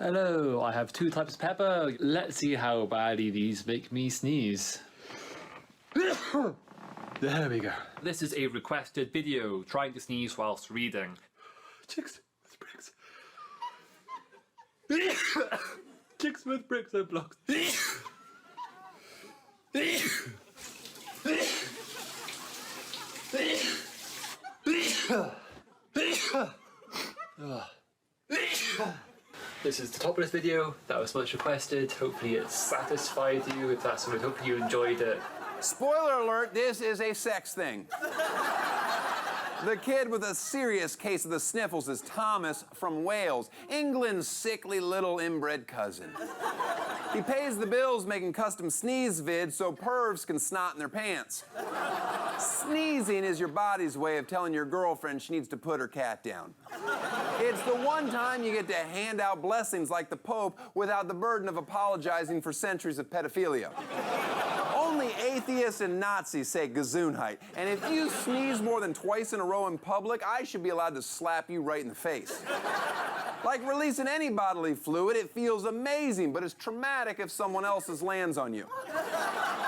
Hello, I have 2 types of pepper. Let's see how badly these make me sneeze. There we go. This is a requested video, trying to sneeze whilst reading. Chicks with bricks. Chicks with bricks and blocks. This is the topless video that was much requested. Hopefully it satisfied you. If that's what, hopefully you enjoyed it. Spoiler alert, this is a sex thing. The kid with a serious case of the sniffles is Thomas from Wales, England's sickly little inbred cousin. He pays the bills making custom sneeze vids so pervs can snot in their pants. Sneezing is your body's way of telling your girlfriend she needs to put her cat down. It's the one time you get to hand out blessings like the Pope without the burden of apologizing for centuries of pedophilia. Only atheists and Nazis say Gesundheit, and if you sneeze more than twice in a row in public, I should be allowed to slap you right in the face. Like releasing any bodily fluid, it feels amazing, but it's traumatic if someone else's lands on you.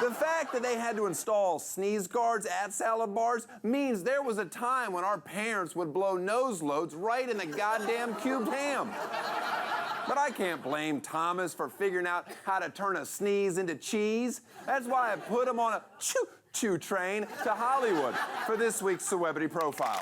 The fact that they had to install sneeze guards at salad bars means there was a time when our parents would blow nose loads right in the goddamn cubed ham. But I can't blame Thomas for figuring out how to turn a sneeze into cheese. That's why I put him on a choo-choo train to Hollywood for this week's CeWEBrity Profile.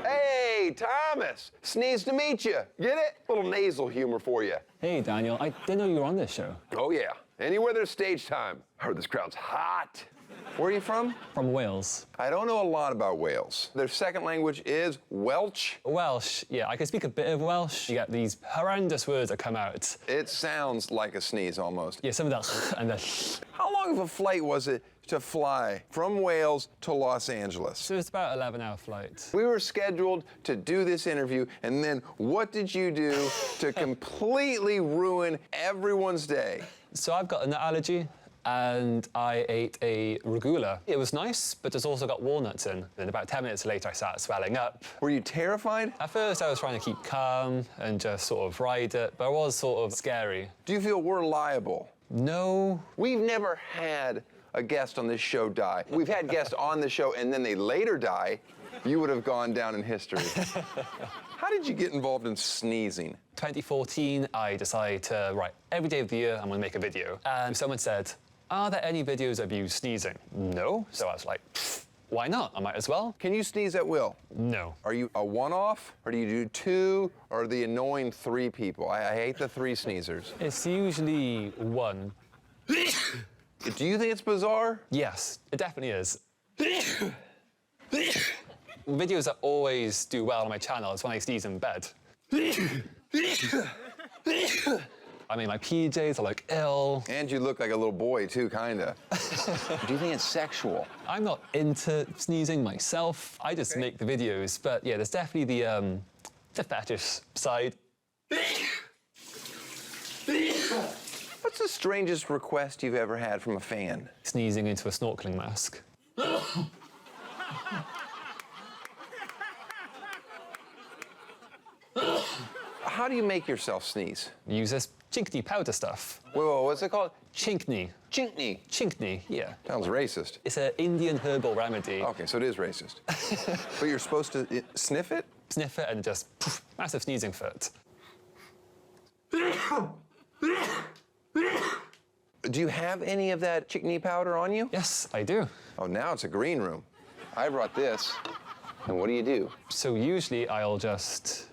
Hey, Thomas. Sneeze to meet you. Get it? Little nasal humor for you. Hey, Daniel. I didn't know you were on this show. Oh, yeah. Anywhere there's stage time. I heard this crowd's hot. Where are you from? From Wales. I don't know a lot about Wales. Their second language is Welsh. Welsh, yeah, I can speak a bit of Welsh. You get these horrendous words that come out. It sounds like a sneeze almost. Yeah, some of that and the. How long of a flight was it to fly from Wales to Los Angeles? So it's about an 11-hour flight. We were scheduled to do this interview, and then what did you do to completely ruin everyone's day? So I've got a nut allergy, and I ate a rugula. It was nice, but it's also got walnuts in. And about 10 minutes later, I started swelling up. Were you terrified? At first, I was trying to keep calm and just sort of ride it, but it was sort of scary. Do you feel we're liable? No. We've never had a guest on this show die. We've had guests on the show and then they later die. You would have gone down in history. How did you get involved in sneezing? 2014, I decided to, right, every day of the year, I'm gonna make a video. And someone said, are there any videos of you sneezing? No. So I was like, why not? I might as well. Can you sneeze at will? No. Are you a one-off, or do you do 2, or the annoying 3 people? I hate the 3 sneezers. It's usually 1. Do you think it's bizarre? Yes, it definitely is. Videos that always do well on my channel is when I sneeze in bed. I'm in my PJs, I look ill. And you look like a little boy, too, kinda. Do you think it's sexual? I'm not into sneezing myself. I just make the videos. But yeah, there's definitely the fetish side. What's the strangest request you've ever had from a fan? Sneezing into a snorkeling mask. How do you make yourself sneeze? Use this chinkney powder stuff. Whoa, what's it called? Chinkney. Chinkney. Chinkney, yeah. Sounds racist. It's an Indian herbal remedy. Okay, so it is racist. But you're supposed to sniff it? Sniff it and just poof, massive sneezing fit. Do you have any of that chickpea powder on you? Yes, I do. Oh, now it's a green room. I brought this. And what do you do? So usually I'll just...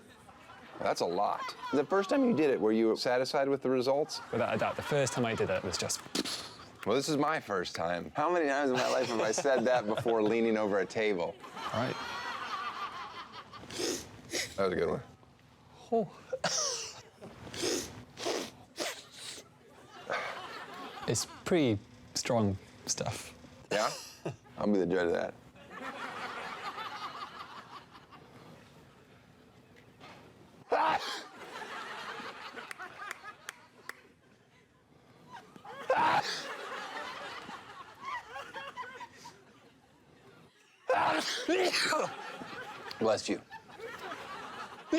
That's a lot. The first time you did it, were you satisfied with the results? Without a doubt, the first time I did it was just... Well, this is my first time. How many times in my life have I said that before leaning over a table? All right. That was a good one. Oh. It's pretty strong stuff. Yeah? I'll be the judge of that. Bless you. Do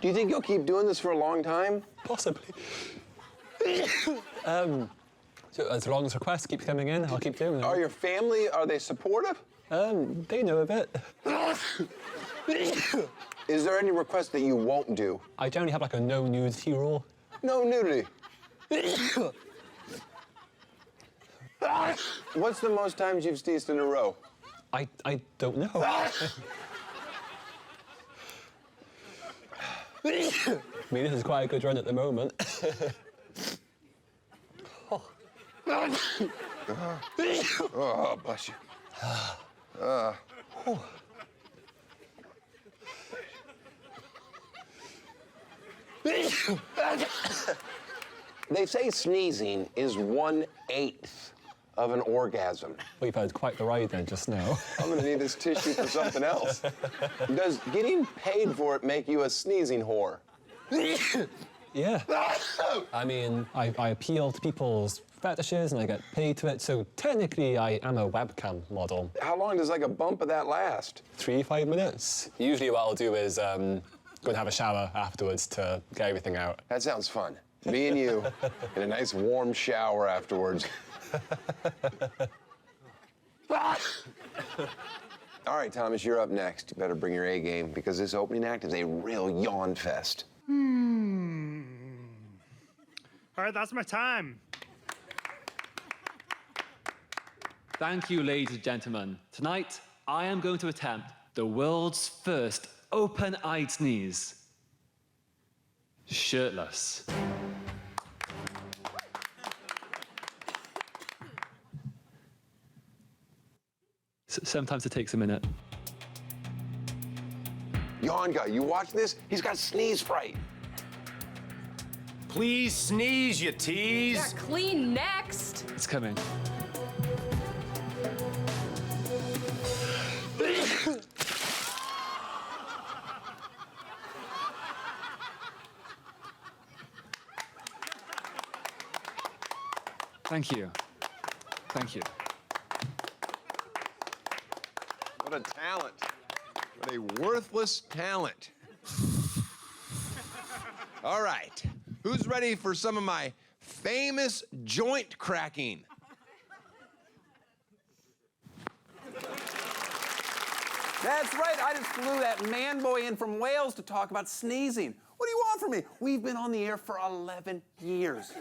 you think you'll keep doing this for a long time? Possibly. So as long as requests keep coming in, I'll keep doing it. Are your family, are they supportive? They know a bit. Is there any request that you won't do? I generally have like a no nudity rule. No nudity. What's the most times you've sneezed in a row? I don't know. I mean, this is quite a good run at the moment. Oh, bless you. They say sneezing is 1/8 of an orgasm. We've had quite the ride there just now. I'm gonna need this tissue for something else. Does getting paid for it make you a sneezing whore? Yeah. I mean, I appeal to people's fetishes and I get paid to it, so technically I am a webcam model. How long does like a bump of that last? 3-5 minutes. Usually what I'll do is go and have a shower afterwards to get everything out. That sounds fun. Me and you in a nice warm shower afterwards. All right, Thomas, you're up next. You better bring your A game because this opening act is a real yawn fest. All right, that's my time. Thank you, ladies and gentlemen. Tonight, I am going to attempt the world's first open-eyed sneeze. Shirtless. Sometimes it takes a minute. Yawn guy, you watch this? He's got sneeze fright. Please sneeze, you tease. Yeah, clean next. It's coming. Thank you. Thank you. What a talent. What a worthless talent. All right. Who's ready for some of my famous joint cracking? That's right, I just flew that man boy in from Wales to talk about sneezing. What do you want from me? We've been on the air for 11 years.